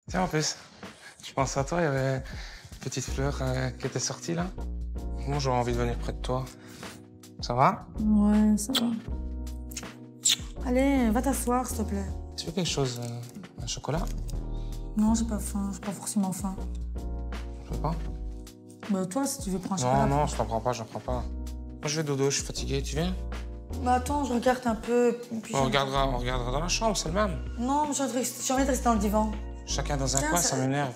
Tiens, en plus, je pense à toi, il y avait une petite fleur qui était sortie, là. Moi, j'aurais envie de venir près de toi. Ça va? Ouais, ça va. Allez, va t'asseoir, s'il te plaît. Tu veux quelque chose? Un chocolat? Non, j'ai pas faim, j'ai pas forcément faim. Je veux pas? Bah toi, si tu veux prendre un chocolat... Non, je t'en prends pas, j'en prends pas. Moi, je vais dodo, je suis fatigué, tu viens? Bah attends, je regarde un peu, puis On regardera dans la chambre, c'est le même. Non, j'ai envie de rester dans le divan. Chacun dans un Tiens, coin, ça m'énerve.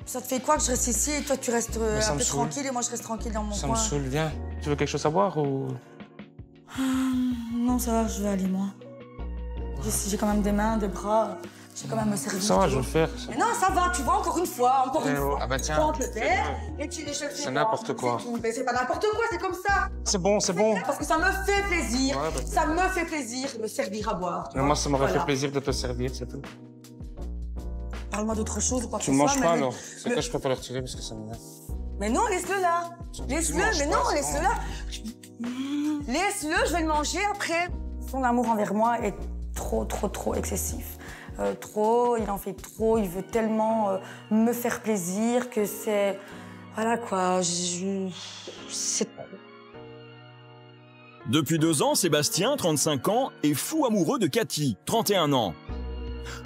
Ça te fait quoi que je reste ici et toi tu restes un peu tranquille et moi je reste tranquille dans mon Ça coin? me saoule, viens. Tu veux quelque chose à boire ou... Non, ça va, je vais aller, moi. J'ai quand même des mains, des bras, j'ai quand même me servir. Ça va, je vais le faire. Mais non, ça va, tu vois, encore une fois. Ah bah tiens. Tu prends le verre et tu l'échelles. C'est n'importe quoi. Mais c'est pas n'importe quoi, c'est comme ça. C'est bon, c'est bon. Parce que ça me fait plaisir. Ouais, bah... Ça me fait plaisir de me servir à boire. Mais moi, ça m'aurait fait plaisir de te servir, c'est tout. Parle-moi d'autre chose ou quoi que tu ce soit. Tu manges pas, alors? C'est que je peux pas le retirer parce que ça m'énerve. Mais non, laisse-le là. Laisse-le, mais non, laisse-le là. Laisse-le, je vais le manger après. Son amour envers moi est trop excessif. Il en fait trop, il veut tellement me faire plaisir que c'est... Voilà quoi, c'est trop. Depuis 2 ans, Sébastien, 35 ans, est fou amoureux de Cathy, 31 ans.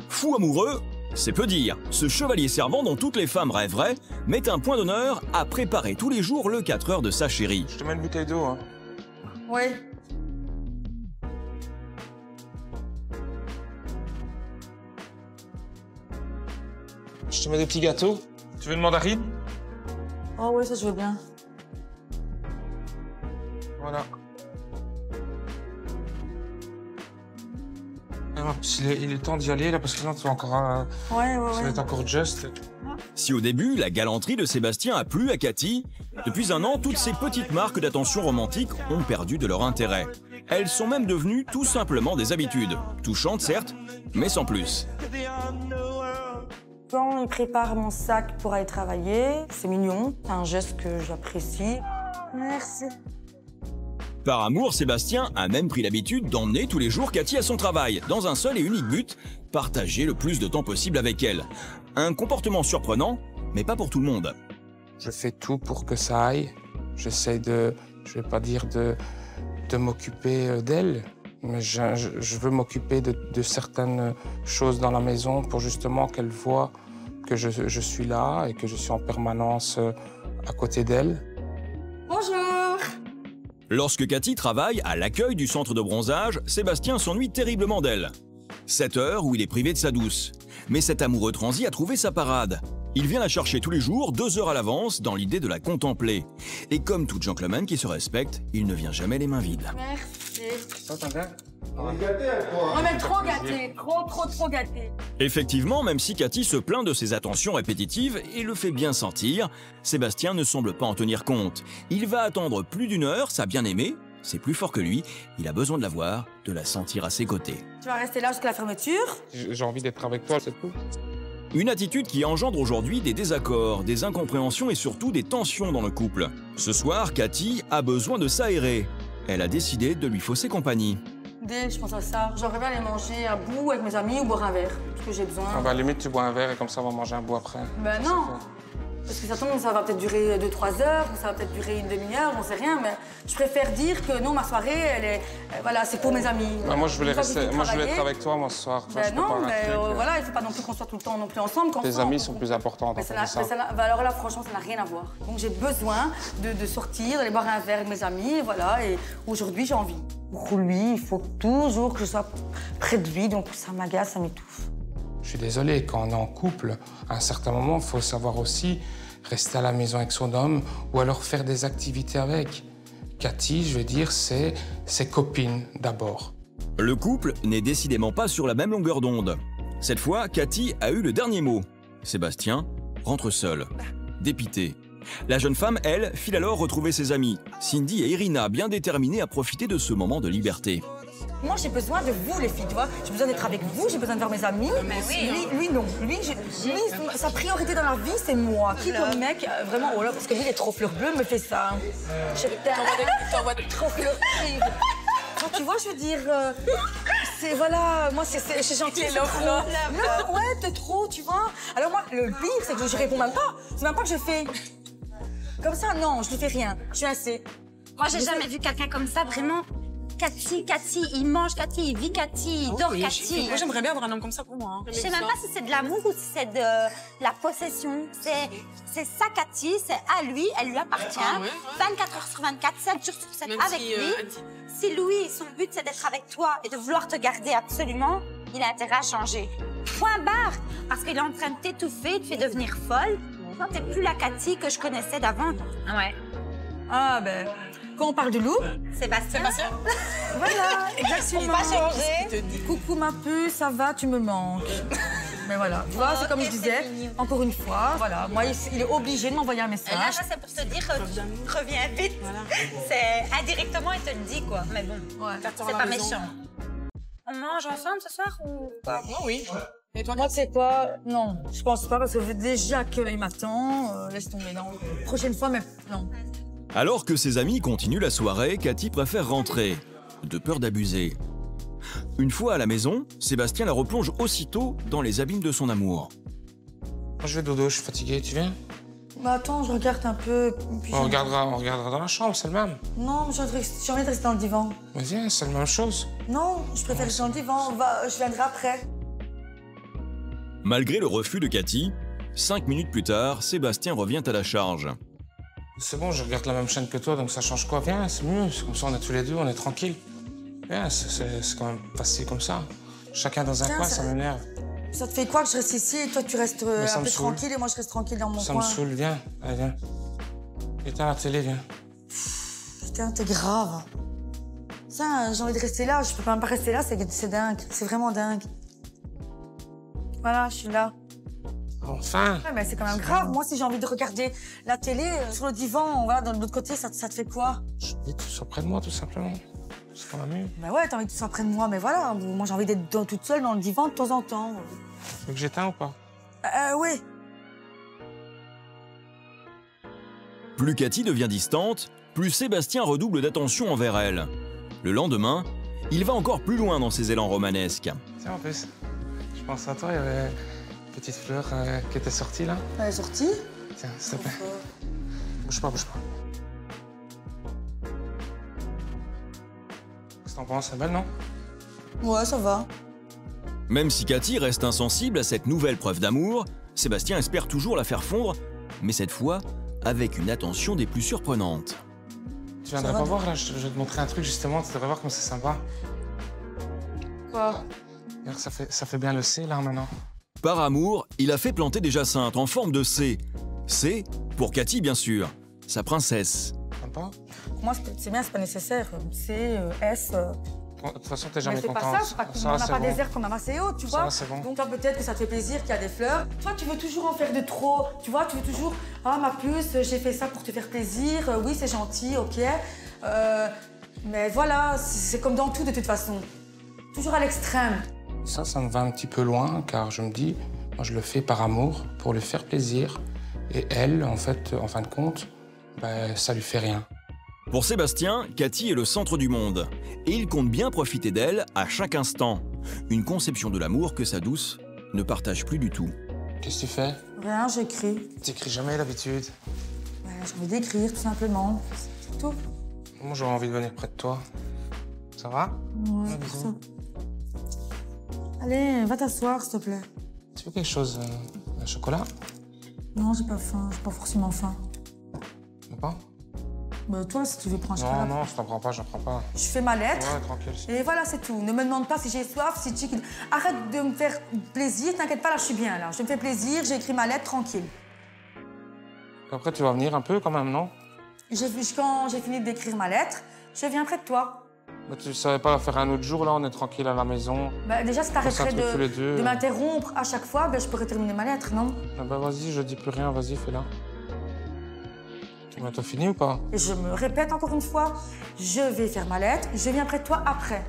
Fou amoureux, c'est peu dire. Ce chevalier servant dont toutes les femmes rêveraient met un point d'honneur à préparer tous les jours le 4 heures de sa chérie. Je te mets une bouteille d'eau, hein. Oui. Je te mets des petits gâteaux. Tu veux une mandarine? Oh oui, ça je veux bien. Voilà. Alors, il est temps d'y aller, là, parce que sinon, tu vas encore... ça va être encore juste. Si au début, la galanterie de Sébastien a plu à Cathy, depuis 1 an, toutes ces petites marques d'attention romantique ont perdu de leur intérêt. Elles sont même devenues tout simplement des habitudes. Touchantes, certes, mais sans plus. Quand il prépare mon sac pour aller travailler, c'est mignon, c'est un geste que j'apprécie. Merci. Par amour, Sébastien a même pris l'habitude d'emmener tous les jours Cathy à son travail, dans un seul et unique but, partager le plus de temps possible avec elle. Un comportement surprenant, mais pas pour tout le monde. Je fais tout pour que ça aille. J'essaie de, je vais pas dire de m'occuper d'elle, mais je veux m'occuper de certaines choses dans la maison pour justement qu'elle voit que je suis là et que je suis en permanence à côté d'elle. Bonjour. Lorsque Cathy travaille à l'accueil du centre de bronzage, Sébastien s'ennuie terriblement d'elle. 7 heures où il est privé de sa douce. Mais cet amoureux transi a trouvé sa parade. Il vient la chercher tous les jours, 2 heures à l'avance, dans l'idée de la contempler. Et comme tout gentleman qui se respecte, il ne vient jamais les mains vides. Merci. Ça, t'en viens? On est trop gâtés, trop gâtés. Effectivement, même si Cathy se plaint de ses attentions répétitives et le fait bien sentir, Sébastien ne semble pas en tenir compte. Il va attendre plus d'1 heure sa bien-aimée. C'est plus fort que lui, il a besoin de la voir, de la sentir à ses côtés. Tu vas rester là jusqu'à la fermeture? J'ai envie d'être avec toi, c'est tout. Une attitude qui engendre aujourd'hui des désaccords, des incompréhensions et surtout des tensions dans le couple. Ce soir, Cathy a besoin de s'aérer. Elle a décidé de lui fausser compagnie. Dès je pense à ça, j'aimerais bien aller manger un bout avec mes amis ou boire un verre, parce que j'ai besoin. Ah bah, à la limite, tu bois un verre et comme ça, on va manger un bout après. Ben non. Parce que ça tombe, ça va peut-être durer 2-3 heures, ou ça va peut-être durer une demi-heure, on sait rien, mais je préfère dire que non, ma soirée, elle est, voilà, c'est pour mes amis. Bah, moi, je voulais être avec toi, moi, ce soir. Toi, ben non, mais voilà, il faut pas non plus qu'on soit tout le temps non plus ensemble. Tes amis sont plus importants. Alors là, franchement, ça n'a rien à voir. Donc j'ai besoin de sortir, d'aller boire un verre avec mes amis, voilà, et aujourd'hui, j'ai envie. Pour lui, il faut toujours que je sois près de lui, donc ça m'agace, ça m'étouffe. Je suis désolé, quand on est en couple, à un certain moment, il faut savoir aussi rester à la maison avec son homme ou alors faire des activités avec. Cathy, je veux dire, c'est ses copines d'abord. Le couple n'est décidément pas sur la même longueur d'onde. Cette fois, Cathy a eu le dernier mot. Sébastien rentre seul, dépité. La jeune femme, elle, file alors retrouver ses amies, Cindy et Irina, bien déterminées à profiter de ce moment de liberté. Moi, j'ai besoin de vous, les filles, tu vois. J'ai besoin d'être avec vous, j'ai besoin de voir mes amis. Mais oui, lui, non. Lui, sa priorité dans la vie, c'est moi. Qui comme mec, vraiment, oh là, parce que lui, il est trop fleur bleue, me fait ça. Je t'envoie trop fleur. Tu vois, je veux dire, c'est, voilà, moi, c'est gentil. C'est trop. Non, ouais, t'es trop, tu vois. Alors moi, le pire, c'est que je réponds même pas. C'est même pas que je fais... Comme ça, non, je ne fais rien. Je suis assez... Moi, j'ai jamais vu quelqu'un comme ça, vraiment. Cathy, il mange Cathy, il vit Cathy, il dort Cathy. Moi, j'aimerais bien avoir un homme comme ça pour moi. Hein. Je sais même pas si c'est de l'amour ou si c'est de la possession. C'est sa Cathy, c'est à lui, elle lui appartient. 24 heures sur 24, 7 jours sur 7 même avec lui. Si Louis, son but, c'est d'être avec toi et de vouloir te garder absolument, il a intérêt à changer. Point barre. Parce qu'il est en train de t'étouffer, de te faire devenir folle. Toi, t'es plus la Cathy que je connaissais d'avant. Ouais. Ah, ben... Quand on parle de loup, Sébastien. Voilà, exactement. Pas changé. Coucou ma puce, ça va, tu me manques. Mais voilà, tu vois, c'est comme je disais, encore une fois, voilà, moi, il est obligé de m'envoyer un message. Et là, c'est pour te dire, reviens vite. Voilà. C'est indirectement, il te le dit, quoi. Mais bon, c'est pas méchant. On mange ensemble ce soir ou pas? Moi, oui. Et toi, moi, tu sais quoi? Non, je pense pas, parce que déjà qu'il m'attend, laisse tomber, non. Prochaine fois, mais non. Alors que ses amis continuent la soirée, Cathy préfère rentrer, de peur d'abuser. Une fois à la maison, Sébastien la replonge aussitôt dans les abîmes de son amour. Moi, je vais dodo, je suis fatigué, tu viens? Bah attends, je regarde un peu. Puis on regardera dans la chambre, c'est le même. Non, j'ai envie de rester dans le divan. Mais viens, c'est la même chose. Non, je préfère rester dans le divan, je viendrai après. Malgré le refus de Cathy, 5 minutes plus tard, Sébastien revient à la charge. C'est bon, je regarde la même chaîne que toi, donc ça change quoi? Viens, c'est mieux, comme ça on est tous les deux, on est tranquille. Viens, c'est quand même facile comme ça. Chacun dans un coin, ça m'énerve. Ça te fait quoi que je reste ici et toi tu restes un peu tranquille et moi je reste tranquille dans mon coin? Ça me saoule, viens, allez viens. Éteins la télé, viens. Putain, t'es grave. Ça, j'ai envie de rester là, je peux même pas rester là, c'est dingue, c'est vraiment dingue. Voilà, je suis là. Enfin! Ouais, mais c'est quand même grave. Moi, si j'ai envie de regarder la télé sur le divan, voilà, de l'autre côté, ça te fait quoi? Je dis que tu sois près de moi, tout simplement. C'est quand même mieux. Bah ouais, t'as envie que tu sois près de moi, mais voilà. Moi, j'ai envie d'être toute seule dans le divan de temps en temps. Tu veux que j'éteins ou pas? Oui. Plus Cathy devient distante, plus Sébastien redouble d'attention envers elle. Le lendemain, il va encore plus loin dans ses élans romanesques. Tiens, en plus, je pense à toi, il y avait... petite fleur qui était sortie, là. Elle est sortie? Tiens, s'il te plaît. Bouge pas, bouge pas. Qu'est-ce que t'en penses? C'est belle, non? Ouais, ça va. Même si Cathy reste insensible à cette nouvelle preuve d'amour, Sébastien espère toujours la faire fondre, mais cette fois avec une attention des plus surprenantes. Tu viendrais pas voir, là? Je vais te montrer un truc, justement. Tu devrais voir comme c'est sympa. Quoi? Regarde, ça fait bien le C, là, maintenant. Par amour, il a fait planter des jacinthes en forme de C. C pour Cathy, bien sûr, sa princesse. Sympa? Pour moi, c'est bien, c'est pas nécessaire. C, S... De toute façon, t'es jamais contente. Mais c'est pas ça, on n'a pas des airs qu'on a assez haut, tu vois. C'est bon. Donc toi, peut-être que ça te fait plaisir qu'il y a des fleurs. Toi, tu veux toujours en faire de trop, tu vois, tu veux toujours... Ah, ma puce, j'ai fait ça pour te faire plaisir. Oui, c'est gentil, ok. Mais voilà, c'est comme dans tout, de toute façon. Toujours à l'extrême. Ça me va un petit peu loin, car je me dis, moi, je le fais par amour, pour lui faire plaisir. Et elle, en fait, en fin de compte, ben, ça lui fait rien. Pour Sébastien, Cathy est le centre du monde. Et il compte bien profiter d'elle à chaque instant. Une conception de l'amour que sa douce ne partage plus du tout. Qu'est-ce que tu fais? Rien, j'écris. T'écris jamais d'habitude. J'ai envie d'écrire, tout simplement. C'est tout. Moi, j'aurais envie de venir près de toi. Ça va? Ouais, pour ça. Allez, va t'asseoir, s'il te plaît. Tu veux quelque chose? Un chocolat? Non, j'ai pas faim. J'ai pas forcément faim. Tu veux pas? Bah, toi, si tu veux prendre un chocolat. Non, je t'en prends pas, j'en prends pas. Je fais ma lettre. Ouais, tranquille. Et voilà, c'est tout. Ne me demande pas si j'ai soif, si tu... Arrête de me faire plaisir, t'inquiète pas, là, je suis bien, là. Je me fais plaisir, j'ai écrit ma lettre, tranquille. Après, tu vas venir un peu, quand même, non? Quand j'ai fini d'écrire ma lettre, je viens près de toi. Mais tu savais pas la faire un autre jour, là, on est tranquille à la maison. Bah, déjà, si t'arrêterais de de m'interrompre à chaque fois, ben, je pourrais terminer ma lettre, non? Ah bah vas-y, je dis plus rien, vas-y, fais-la. T'as fini ou pas? Et je me répète encore une fois, je vais faire ma lettre, je viens près de toi après.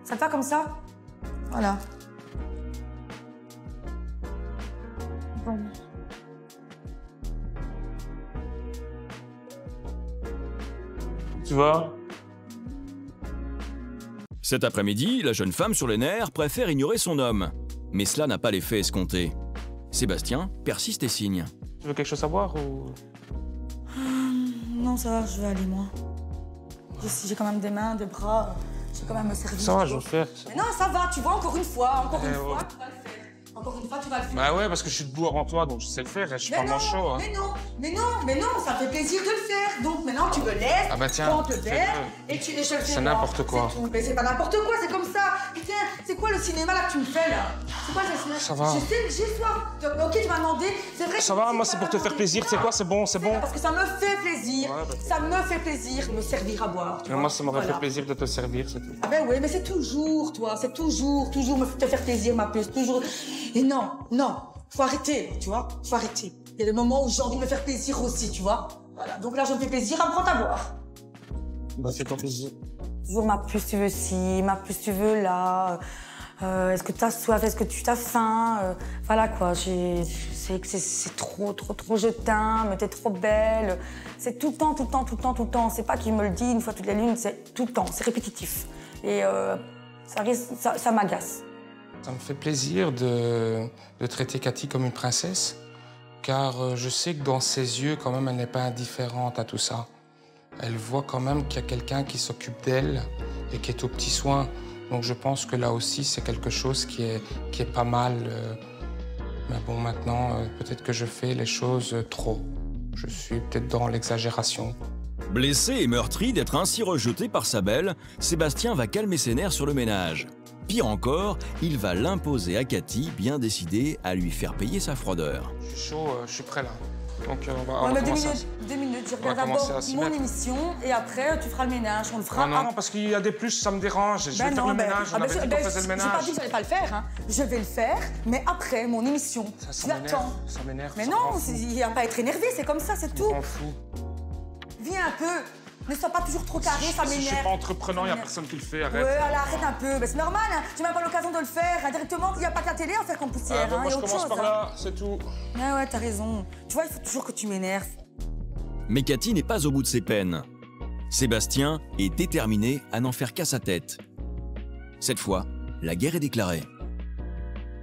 Ça te va comme ça? Voilà. Bon. Tu vois? Cet après-midi, la jeune femme sur les nerfs préfère ignorer son homme. Mais cela n'a pas l'effet escompté. Sébastien persiste et signe. Tu veux quelque chose à boire ou... Non, ça va, je vais aller, moi. J'ai quand même des mains, des bras, j'ai quand même me servir. Ça va, je vais le faire. Mais non, ça va, tu vois, encore une fois, ouais. tu vas le faire. Encore une fois, tu vas le faire. Bah ouais, parce que je suis debout avant toi, donc je sais le faire, et je suis pas manchot. Hein. Mais non, ça fait plaisir de le faire. Donc maintenant, tu me laisses, ah bah tiens, prends le verre, et tu les cherches. C'est n'importe quoi. Mais c'est pas n'importe quoi, c'est comme ça. Putain, c'est quoi le cinéma là que tu me fais là? C'est quoi ce cinéma? Ça va. Je sais, j'ai soif. Ok, tu m'as demandé, c'est vrai. Ça va, moi c'est pour te faire plaisir, c'est quoi, c'est bon, c'est bon. Parce que ça me fait plaisir, ouais, bah... ça me fait plaisir de me servir à boire. Mais moi, ça m'aurait fait plaisir de te servir, c'est tout. Ah ben oui, mais c'est toujours, toi, c'est toujours te faire plaisir, ma puce, toujours. Et non, faut arrêter, tu vois, faut arrêter. Il y a des moments où j'ai envie de me faire plaisir aussi, tu vois. Voilà, donc là, je me fais plaisir à me prendre à boire. Bah, fais ton plaisir. Toujours ma puce, tu veux ci, ma puce, tu veux là. Est-ce que tu as soif, est-ce que tu as faim? Voilà quoi, c'est trop, je t'aime, t'es trop belle. C'est tout le temps. C'est pas qu'il me le dit une fois toutes les lunes, c'est tout le temps, c'est répétitif. Et ça m'agace. Ça me fait plaisir de traiter Cathy comme une princesse, car je sais que dans ses yeux, quand même, elle n'est pas indifférente à tout ça. Elle voit quand même qu'il y a quelqu'un qui s'occupe d'elle et qui est aux petits soins. Donc je pense que là aussi, c'est quelque chose qui est pas mal. Mais bon, maintenant, peut-être que je fais les choses trop. Je suis peut-être dans l'exagération. Blessé et meurtri d'être ainsi rejeté par sa belle, Sébastien va calmer ses nerfs sur le ménage. Pire encore, il va l'imposer à Cathy, bien décidé à lui faire payer sa froideur. Je suis chaud, je suis prêt là. Donc on va commencer. 2 minutes, je regarde d'abord mon émission et après tu feras le ménage, on le fera. Non, parce qu'il y a des plus, ça me dérange. Je vais faire le ménage, on avait dit qu'on faisait le ménage. J'ai pas dit que j'allais pas le faire, hein. Je vais le faire, mais après mon émission. Tu attends. Ça m'énerve. Mais non, il n'y a pas à être énervé, c'est comme ça, c'est tout. Je m'en fous. Viens un peu. Ne sois pas toujours trop carré, ça m'énerve. Si je suis pas entreprenant, il n'y a personne qui le fait, arrête. Ouais, allez, arrête un peu. C'est normal, hein. J'ai même pas l'occasion de le faire. Directement, il n'y a pas que la télé à faire comme poussière. Moi, je commence par là, c'est tout. Ouais, t'as raison. Tu vois, il faut toujours que tu m'énerves. Mais Cathy n'est pas au bout de ses peines. Sébastien est déterminé à n'en faire qu'à sa tête. Cette fois, la guerre est déclarée.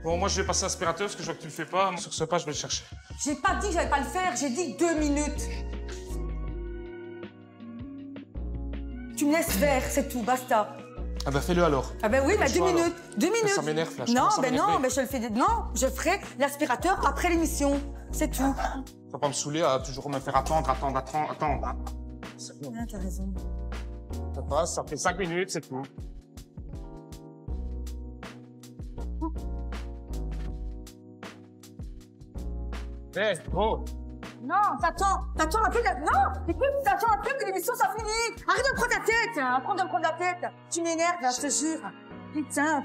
Bon, moi, je vais passer à l'aspirateur parce que je vois que tu le fais pas. Sur ce pas, je vais le chercher. J'ai pas dit que j'allais pas le faire, j'ai dit 2 minutes. Tu me laisses faire, c'est tout, basta. Ah bah fais-le alors. Ah bah oui, mais 2 minutes. 2 minutes. Mais ça m'énerve là. Non, je le fais. Non, je ferai l'aspirateur après l'émission. C'est tout. Faut pas me saouler à toujours me faire attendre. C'est bon. Ah, t'as raison. Ça passe, ça fait 5 minutes, c'est tout. Gros. Non, t'attends un peu. Non, écoute, t'attends un peu que l'émission ça finisse. Arrête de me prendre la tête, hein. Arrête de me prendre la tête. Tu m'énerves, là, je te jure. Putain,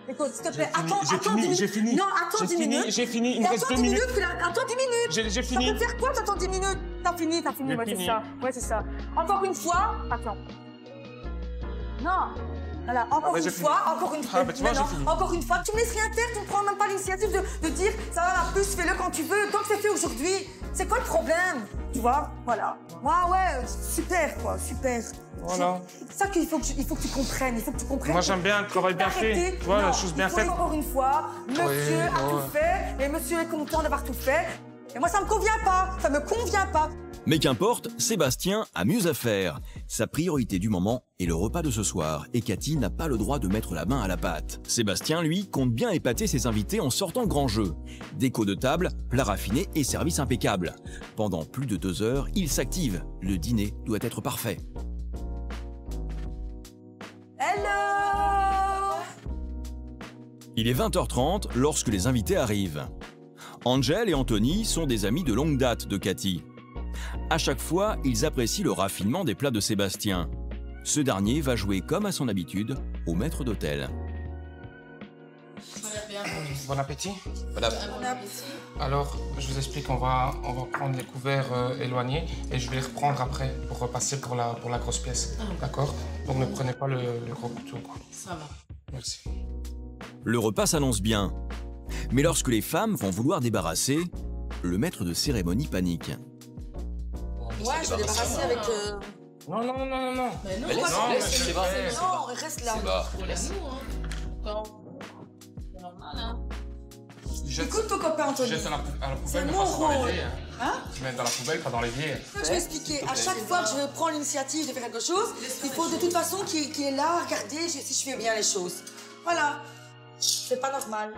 Écoute, s'il te plaît, attends 10 minutes. J'ai fini. Non, attends 10 minutes. J'ai fini, il me reste 2 minutes. Attends 10 minutes. J'ai fini. Ça peut faire quoi, t'attends 10 minutes? T'as fini, ouais, c'est ça. Encore une fois, attends. Non. Voilà, encore une fois. Ah, bah, tu vois, j'ai fini. Encore une fois, tu me laisses rien faire, tu ne prends même pas l'initiative de dire ça va la puce, fais-le quand tu veux, tant que c'est fait aujourd'hui. C'est quoi le problème? Tu vois, voilà. Ouais, super quoi, super. Voilà. C'est ça qu'il faut que tu comprennes, Moi j'aime bien le travail bien fait, tu vois, la chose bien faite. Encore une fois, monsieur a tout fait, et monsieur est content d'avoir tout fait. Et moi ça me convient pas, Mais qu'importe, Sébastien a mieux à faire. Sa priorité du moment est le repas de ce soir, et Cathy n'a pas le droit de mettre la main à la pâte. Sébastien, lui, compte bien épater ses invités en sortant grand jeu. Déco de table, plats raffinés et service impeccable. Pendant plus de 2 heures, il s'active. Le dîner doit être parfait. Hello! Il est 20h30 lorsque les invités arrivent. Angel et Anthony sont des amis de longue date de Cathy. À chaque fois, ils apprécient le raffinement des plats de Sébastien. Ce dernier va jouer comme à son habitude au maître d'hôtel. Bon appétit. Bon appétit. Alors, je vous explique, on va prendre les couverts éloignés et je vais les reprendre après pour repasser pour la grosse pièce. D'accord? Donc ne prenez pas le gros couteau. Quoi. Ça va. Merci. Le repas s'annonce bien. Mais lorsque les femmes vont vouloir débarrasser, le maître de cérémonie panique. Ouais, je vais débarrasser avec... Non. Mais non, Mais laisse, laisse, c'est c'est pas. Non, reste là. laisse-nous, hein. Quand c'est normal, hein. Écoute ton copain, Anthony. Jette à la C'est poubelle, mais mon pas dans rôle. l'évier. Hein? Tu mets dans la poubelle, pas dans l'évier. Je vais expliquer. À chaque fois que je prends l'initiative de faire quelque chose, il faut de toute façon qu'il est là, regarder si je fais bien les choses. Voilà. C'est pas normal.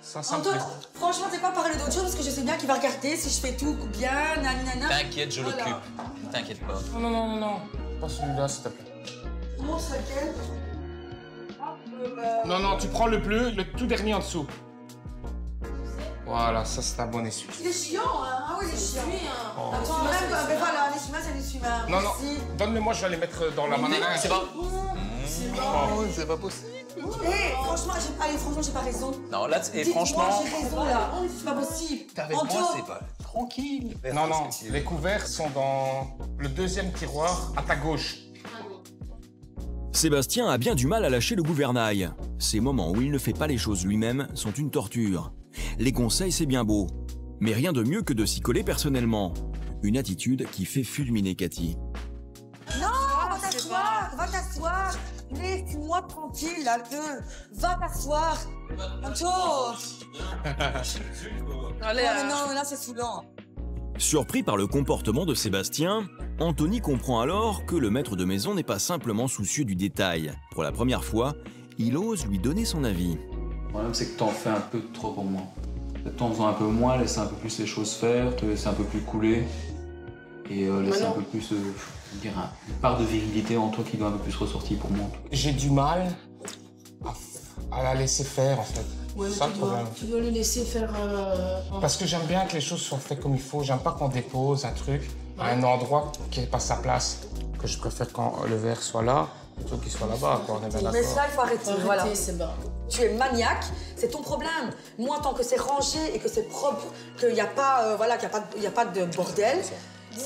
Ça me Antoine, plaît. franchement, t'es pas parler d'autre chose parce que je sais bien qu'il va regarder si je fais tout bien, nanana. T'inquiète, je Voilà. l'occupe. T'inquiète pas. Non. Pas celui-là, s'il te plaît. Comment ça lequel? Non, tu prends le tout dernier en dessous. Voilà, ça c'est un bon essuie. Il est chiant, hein? Ah oui, il est chiant. Oh. Attends, même, ben voilà, l'essuie-main, c'est l'essuie-main. Non, Merci. donne-le-moi, je vais les mettre dans la manana. C'est pas. Oh, C'est pas possible. Franchement, j'ai pas raison. Non, là, et Dites-moi, franchement. j'ai raison, là. C'est pas possible. T'es avec moi, Anto, c'est pas. Tranquille. Non, les couverts sont dans le deuxième tiroir à ta gauche. Sébastien a bien du mal à lâcher le gouvernail. Ces moments où il ne fait pas les choses lui-même sont une torture. Les conseils, c'est bien beau, mais rien de mieux que de s'y coller personnellement. Une attitude qui fait fulminer Cathy. Non, va t'asseoir. Laisse-moi tranquille, là, va t'asseoir. Anto. Allez, Non, là, c'est saoulant. Surpris par le comportement de Sébastien, Anthony comprend alors que le maître de maison n'est pas simplement soucieux du détail. Pour la première fois, il ose lui donner son avis. Le problème, c'est que t'en fais un peu trop pour moi. Peut-être t'en faisant un peu moins, laisser un peu plus les choses faire, te laisser un peu plus couler et laisser un peu plus, une part de virilité en toi qui doit un peu plus ressortir pour moi. J'ai du mal à la laisser faire, en fait. Ouais, C'est ça le problème. tu dois le laisser faire. Parce que j'aime bien que les choses soient faites comme il faut. J'aime pas qu'on dépose un truc à un endroit qui n'est pas sa place. Que je préfère quand le verre soit là, plutôt qu'il soit là-bas, quoi. On est bien Mais d'accord. ça, il faut arrêter, voilà. C'est bon. Tu es maniaque, c'est ton problème. Moi, tant que c'est rangé et que c'est propre, qu'il n'y a pas, qu'il y a pas de bordel,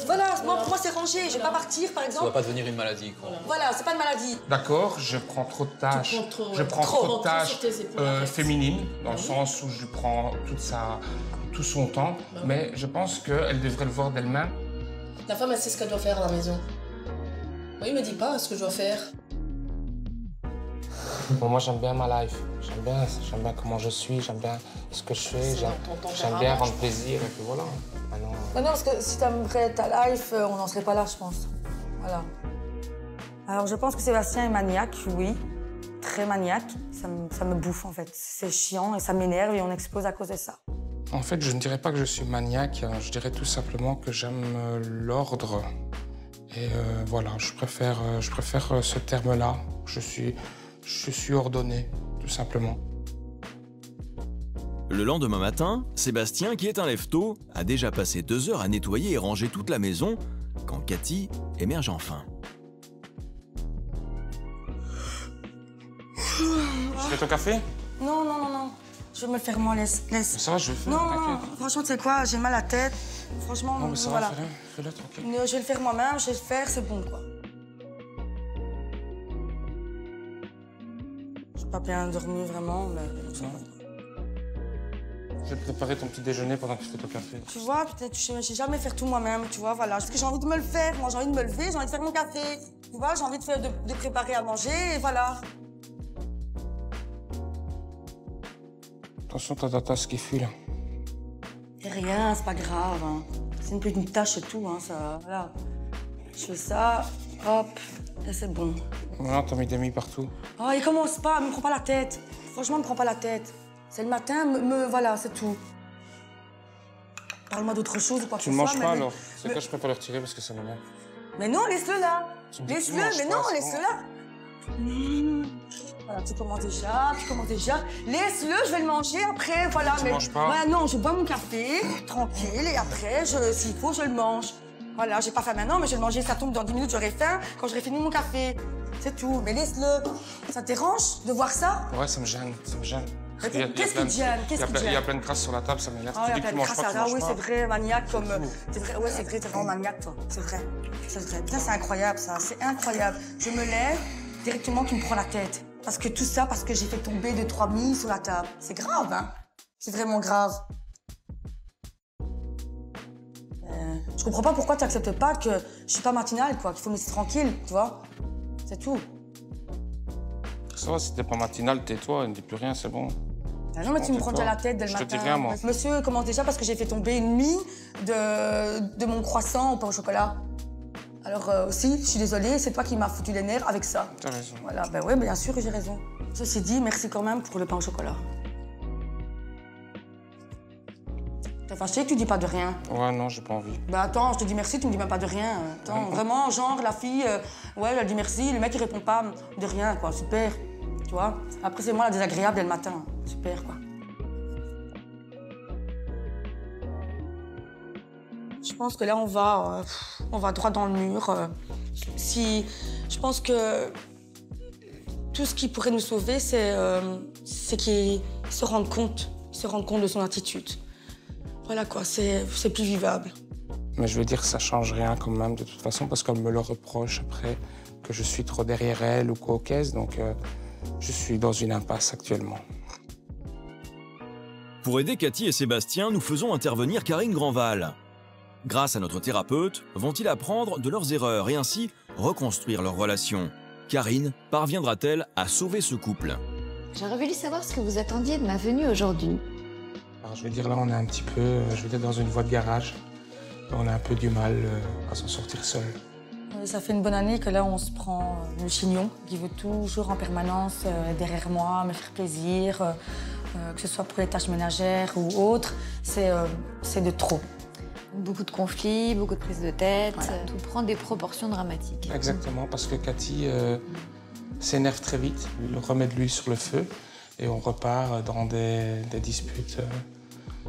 voilà, moi, pour moi, c'est rangé. Je vais pas partir, par Ça exemple. doit pas devenir une maladie, quoi. Voilà, c'est pas une maladie. D'accord, je prends trop de tâches. Tu prends trop, Je ouais. prends Trop, trop de tâches sur tes épaules, en fait. féminines, dans le sens où je prends tout son temps. Mais je pense qu'elle devrait le voir d'elle-même. La femme, elle sait ce qu'elle doit faire à la maison. Moi, il me dit pas ce que je dois faire. Bon, moi, j'aime bien ma life. J'aime bien comment je suis, j'aime bien ce que je fais. C'est J'aime dans ton bien tempérament, rendre je plaisir. Et puis voilà. Maintenant, Mais non, parce que si t'aimerais ta life, on n'en serait pas là, je pense. Voilà. Alors, je pense que Sébastien est maniaque, oui. Très maniaque. Ça me bouffe, en fait. C'est chiant et ça m'énerve et on explose à cause de ça. En fait, je ne dirais pas que je suis maniaque, je dirais tout simplement que j'aime l'ordre. Et voilà, je préfère ce terme-là. Je suis ordonné, tout simplement. Le lendemain matin, Sébastien, qui est un lève-tôt, a déjà passé 2 heures à nettoyer et ranger toute la maison quand Cathy émerge enfin. Je fais ton café? Non. Je vais me le faire, moi, laisse. Ça va, je vais le faire, Non, t'inquiète. franchement, tu sais quoi, j'ai mal à la tête. Franchement, Non, mais ça voilà. va, fais-le tranquille. Je vais le faire moi-même, je vais le faire, c'est bon, quoi. J'ai pas bien dormi, vraiment, mais... Je vais préparer ton petit déjeuner pendant que tu fais ton café. Tu vois, peut-être, je sais jamais faire tout moi-même, tu vois, voilà. Parce que j'ai envie de me le faire, moi, j'ai envie de me lever, j'ai envie de faire mon café. Tu vois, j'ai envie de préparer à manger, et voilà. Attention, t'as ta tasse qui fuit, là. C'est rien, c'est pas grave, hein. C'est une petite tâche, c'est tout, hein, ça, voilà. Je fais ça, hop, et c'est bon. Non, t'as mis des mie partout. Oh, il commence pas, me prends pas la tête. Franchement, me prends pas la tête. C'est le matin, voilà, c'est tout. Parle-moi d'autre chose ou quoi que Tu ce ne soit. manges pas, alors? C'est mais- quoi, je peux pas le retirer parce que ça m'énerve. Mais non, laisse-le là. Tu me dis que tu Laisse-le, manges mais pas, non, c'est laisse-le là. Voilà, tu commences déjà. Laisse-le, je vais le manger après, voilà. Tu manges pas? Bah non, je bois mon café, tranquille, et après, s'il faut, je le mange. Voilà, j'ai pas faim maintenant, mais je vais le manger, ça tombe dans 10 minutes, j'aurai faim quand j'aurai fini mon café. C'est tout, mais laisse-le. Ça te dérange de voir ça? Ouais, ça me gêne. Parce qu'il y a Qu'est-ce plein qui te de- gêne? Qu'est-ce qui te Il y a gêne? plein de crasse sur la table, ça m'énerve. Ah, Tu il y dis a que tu plein de manges pas, crasse. tu Ah manges oui, pas. c'est vrai, maniaque comme... C'est vrai, ouais, c'est vrai, t'es vraiment maniaque, toi. C'est vrai. Putain, c'est incroyable, ça. C'est incroyable. Je me lève, directement, tu me prends la tête. Parce que tout ça, parce que j'ai fait tomber 2-3 milles sur la table. C'est grave, hein? C'est vraiment grave. Je comprends pas pourquoi tu n'acceptes pas que je suis pas matinale, quoi, qu'il faut me laisser tranquille, tu vois. C'est tout. Ça va, si t'es pas matinale, tais-toi, ne dis plus rien, c'est bon. Ah non, mais tu me prends déjà la tête dès le matin. Je te dis rien, moi. Monsieur commence déjà parce que j'ai fait tomber une mie de mon croissant au pain au chocolat. Alors aussi, je suis désolée, c'est toi qui m'as foutu les nerfs avec ça. T'as raison. Voilà, ben oui, bien sûr que j'ai raison. Ceci dit, merci quand même pour le pain au chocolat. T'es fâché que tu dis pas de rien? Ouais, non, j'ai pas envie. Bah attends, je te dis merci, tu me dis même pas de rien. Attends, vraiment, genre, la fille, ouais, elle a dit merci, le mec il répond pas de rien, quoi, super. Tu vois? Après, c'est moi la désagréable dès le matin. Super, quoi. Je pense que là, on va droit dans le mur. Je pense que tout ce qui pourrait nous sauver, c'est qu'il se rende compte de son attitude. Voilà quoi, c'est plus vivable. Mais je veux dire que ça change rien quand même de toute façon parce qu'elle me le reproche après que je suis trop derrière elle ou quoi aux caisses, donc je suis dans une impasse actuellement. Pour aider Cathy et Sébastien, nous faisons intervenir Karine Grandval. Grâce à notre thérapeute, vont-ils apprendre de leurs erreurs et ainsi reconstruire leur relation? Karine parviendra-t-elle à sauver ce couple? J'aurais voulu savoir ce que vous attendiez de ma venue aujourd'hui. Alors, je veux dire, là, on est un petit peu, dans une voie de garage. On a un peu du mal à s'en sortir seul. Ça fait une bonne année que là, on se prend le chignon, qui veut toujours en permanence derrière moi, me faire plaisir, que ce soit pour les tâches ménagères ou autres. C'est de trop. Beaucoup de conflits, beaucoup de prises de tête, Voilà. tout prend des proportions dramatiques. Exactement, parce que Cathy s'énerve très vite, le remet de l'huile sur le feu et on repart dans des disputes.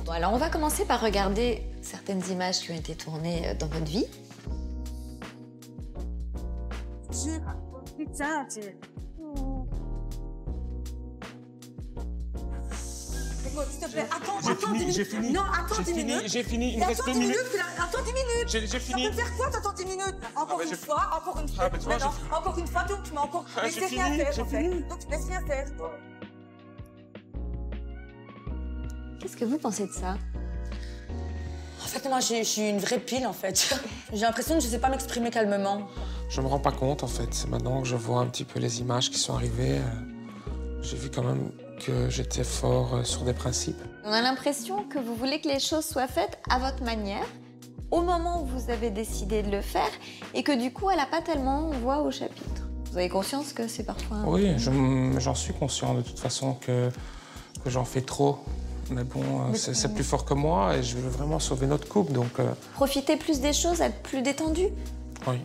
Bon, alors on va commencer par regarder certaines images qui ont été tournées dans votre vie. Putain, tu... S'il te plaît, attends 10 minutes. J'ai fini. Non, attends 10 minutes. J'ai fini, il me reste Attends 10 minutes, attends 10 minutes. J'ai fini. Ça peut faire quoi, t'attends 10 minutes? Encore une fois. Ah, mais tu vois, Encore une fois, donc tu m'as encore laissé rien faire, en fait. Donc tu laisses rien faire. Qu'est-ce que vous pensez de ça? En fait, moi, je suis une vraie pile, en fait. J'ai l'impression que je sais pas m'exprimer calmement. Je me rends pas compte, en fait. C'est maintenant que je vois un petit peu les images qui sont arrivées. J'ai vu quand même que j'étais fort sur des principes. On a l'impression que vous voulez que les choses soient faites à votre manière, au moment où vous avez décidé de le faire, et que du coup, elle n'a pas tellement voix au chapitre. Vous avez conscience que c'est parfois... Oui, j'en suis conscient de toute façon que j'en fais trop. Mais bon, c'est plus fort que moi et je veux vraiment sauver notre couple, donc... Profiter plus des choses, être plus détendu. Oui.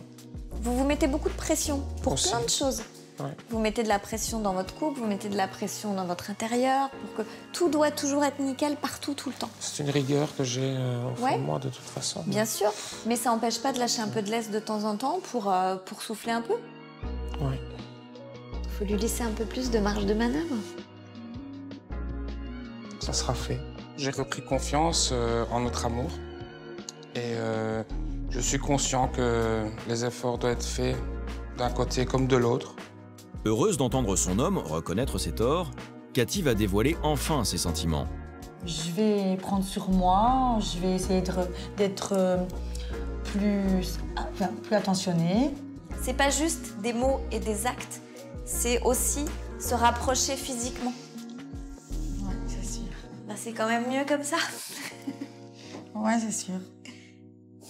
Vous vous mettez beaucoup de pression pour Aussi. plein de choses. Ouais. Vous mettez de la pression dans votre couple, vous mettez de la pression dans votre intérieur, pour que tout doit toujours être nickel partout, tout le temps. C'est une rigueur que j'ai au fond Ouais. de moi de toute façon. Bien sûr, mais ça n'empêche pas de lâcher un peu de laisse de temps en temps pour souffler un peu. Oui. Il faut lui laisser un peu plus de marge de manœuvre. Ça sera fait. J'ai repris confiance en notre amour et je suis conscient que les efforts doivent être faits d'un côté comme de l'autre. Heureuse d'entendre son homme reconnaître ses torts, Cathy va dévoiler enfin ses sentiments. Je vais prendre sur moi, je vais essayer d'être plus attentionnée. C'est pas juste des mots et des actes, c'est aussi se rapprocher physiquement. Ouais, c'est sûr. Là, c'est quand même mieux comme ça. Ouais, c'est sûr.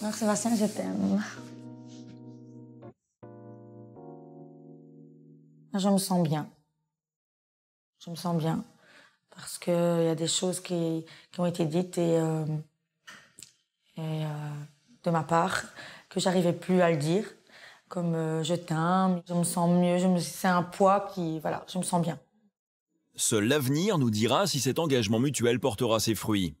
Alors Sébastien, je t'aime. Je me sens bien. Je me sens bien. Parce qu'il y a des choses qui ont été dites et de ma part que j'arrivais plus à le dire. Comme je t'aime, je me sens mieux, c'est un poids qui... Voilà, je me sens bien. Seul l'avenir nous dira si cet engagement mutuel portera ses fruits.